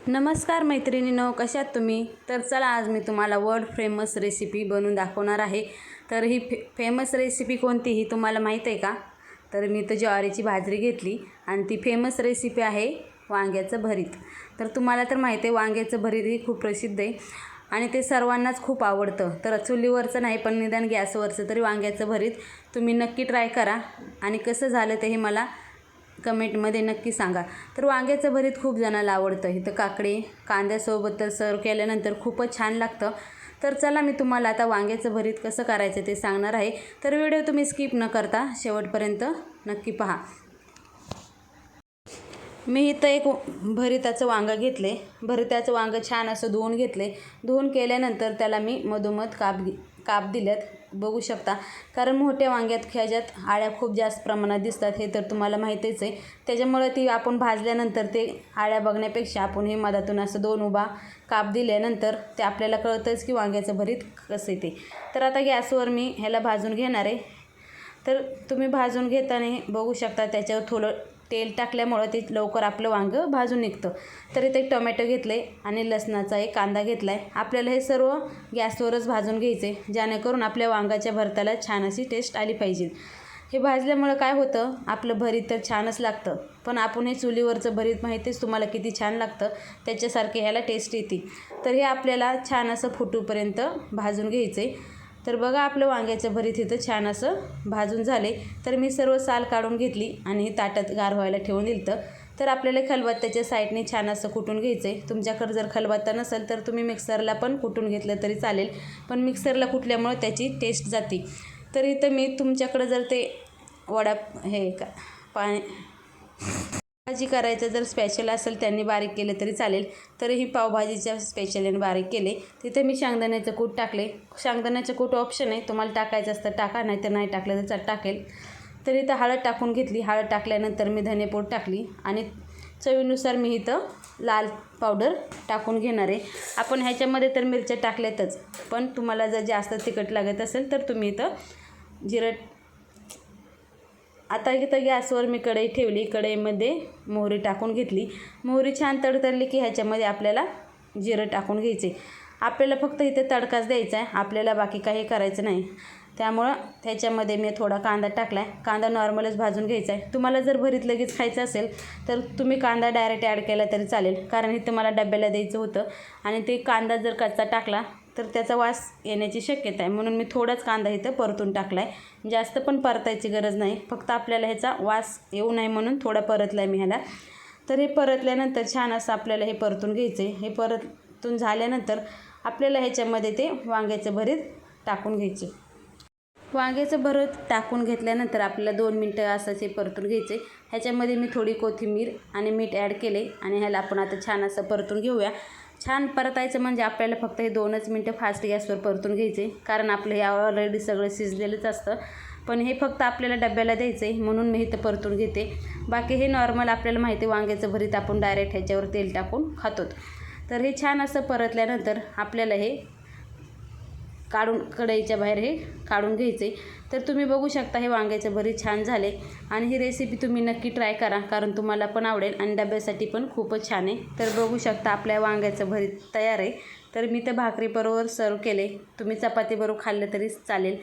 नमस्कार मैत्रिणींनो, कशा आहात तुम्ही? तर चला आज मी तुम्हाला वर्ल्ड फेमस रेसिपी बनवून दाखवणार आहे। तर ही फेमस रेसिपी कोणती ही तुम्हाला माहीत आहे का? तर मी तर ज्वारीची भाजरी घेतली आणि ती फेमस रेसिपी आहे वांग्याचं भरीत। तर तुम्हाला तर माहिती आहे वांग्याचं भरीत ही खूप प्रसिद्ध आहे आणि ते सर्वांनाच खूप आवडतं। तर चुलीवरचं नाही पण निदान गॅसवरचं तरी वांग्याचं भरीत तुम्ही नक्की ट्राय करा आणि कसं झालं ते मला कमेंटमध्ये नक्की सांगा। तर वांग्याचं भरीत खूप जणांना आवडतं। इथं काकडी कांद्यासोबत तर सर्व केल्यानंतर खूपच छान लागतं। तर चला मी तुम्हाला आता वांग्याचं भरीत कसं करायचं ते सांगणार आहे। तर व्हिडिओ तुम्ही स्किप न करता शेवटपर्यंत नक्की पहा। मी इथं एक भरिताचं वांगं घेतले। भरिताचं वांगं छान असं धुवून घेतले। धुवून केल्यानंतर त्याला मी मधोमध काप दिलेत, बघू शकता। कारण मोठ्या वांग्यात ह्याच्यात आळ्या खूप जास्त प्रमाणात दिसतात, हे तर तुम्हाला माहितीच आहे। त्याच्यामुळे ती आपण भाजल्यानंतर ते आळ्या बघण्यापेक्षा आपण हे मधातून असं दोन उभा काप दिल्यानंतर ते आपल्याला कळतंच की वांग्याचं भरीत कसं येते। तर आता गॅसवर मी ह्याला भाजून घेणार आहे। तर तुम्ही भाजून घेताना बघू शकता त्याच्यावर थोडं तेल टाकल्यामुळं ते लवकर आपलं वांगं भाजून निघतं। तर इथे एक टोमॅटो घेतले आणि लसणाचा एक कांदा घेतला आहे। आपल्याला हे सर्व गॅसवरच भाजून घ्यायचे, जेणेकरून आपल्या वांग्याच्या भरताला छान अशी टेस्ट आली पाहिजे। हे भाजल्यामुळं काय होतं, आपलं भरीत तर छानच लागतं, पण आपण हे चुलीवरचं भरीत माहितीच तुम्हाला किती छान लागतं, त्याच्यासारखे ह्याला टेस्ट येते। तर हे आपल्याला छान असं फुटूपर्यंत भाजून घ्यायचे। तर बघा आपलं वांग्याचं भरीत इथं छान असं भाजून झाले। तर मी सर्व साल काढून घेतली आणि हे ताटात गार व्हायला ठेवून दिलं। तर आपल्याला खलबत्त्याच्या साईडने छान असं कुटून घ्यायचं आहे। तुमच्याकडे जर खलबत्ता नसेल तर तुम्ही मिक्सरला पण कुटून घेतलं तरी चालेल, पण मिक्सरला कुटल्यामुळे त्याची टेस्ट जाते। तर इथं मी तुमच्याकडे जर ते भाजी करायचं जर स्पेशल असेल त्यांनी बारीक केले तरी चालेल। तर ही पावभाजीच्या स्पेशलने बारीक केले। तिथे मी शेंगदाण्याचं कूट टाकले। शेंगदाण्याचं कूट ऑप्शन आहे, तुम्हाला टाकायचं असतं टाका, नाही तर नाही टाकलं तर टाकेल। तर इथं हळद टाकून घेतली। हळद टाकल्यानंतर मी धनेपूड टाकली आणि चवीनुसार मी इथं लाल पावडर टाकून घेणार आहे। आपण ह्याच्यामध्ये तर मिरच्या टाकल्यातच, पण तुम्हाला जर जास्त तिखट लागत असेल तर तुम्ही इथं जिरं। आता इथं गॅसवर मी कढई ठेवली। कढईमध्ये मोहरी टाकून घेतली। मोहरी छान तडतडली की ह्याच्यामध्ये आपल्याला जिरं टाकून घ्यायचे। आपल्याला फक्त इथे तडकाच द्यायचा आहे, आपल्याला बाकी काही करायचं नाही। त्यामुळं त्याच्यामध्ये मी थोडा कांदा टाकला आहे। कांदा नॉर्मलच भाजून घ्यायचा आहे। तुम्हाला जर भरीत लगेच खायचं असेल तर तुम्ही कांदा डायरेक्ट ॲड केला तरी चालेल, कारण इथं मला डब्याला द्यायचं होतं आणि ते कांदा जर कच्चा टाकला तर त्याचा वास येण्याची शक्यता आहे, म्हणून मी थोडाच कांदा इथं परतून टाकला आहे। जास्त पण परतायची गरज नाही, फक्त आपल्याला ह्याचा वास येऊ नये म्हणून थोडा परतला आहे मी ह्याला। तर हे परतल्यानंतर छान असं आपल्याला हे परतून घ्यायचं आहे। हे परतून झाल्यानंतर आपल्याला ह्याच्यामध्ये ते वांग्याचं भरीत टाकून घ्यायचे। वांग्याचं भरीत टाकून घेतल्यानंतर आपल्याला 2 मिनटं असंच हे परतून घ्यायचे। ह्याच्यामध्ये मी थोडी कोथिंबीर आणि मीठ ॲड केले आणि ह्याला आपण आता छान असं परतून घेऊया। छान परतायचं म्हणजे आपल्याला फक्त हे 2च मिनटं फास्ट गॅसवर परतून घ्यायचे, कारण आपलं हे ऑलरेडी सगळं शिजलेलंच असतं। पण हे फक्त आपल्याला डब्याला द्यायचं आहे म्हणून मी इथं परतून घेते। बाकी हे नॉर्मल आपल्याला माहिती आहे वांग्याचं भरीत आपण डायरेक्ट ह्याच्यावर तेल टाकून खातो। तर हे छान असं परतल्यानंतर आपल्याला हे काढून कढईच्या बाहेर हे काढून घ्यायचे। तर तुम्ही बघू शकता हे वांग्याचं भरीत छान झाले आणि ही रेसिपी तुम्ही नक्की ट्राय करा, कारण तुम्हाला पण आवडेल आणि डब्यासाठी पण खूपच छान आहे। तर बघू शकता आपल्या वांग्याचं भरीत तयार आहे। तर मी तर भाकरीबरोबर सर्व केले, तुम्ही चपातीबरोबर खाल्लं तरी चालेल।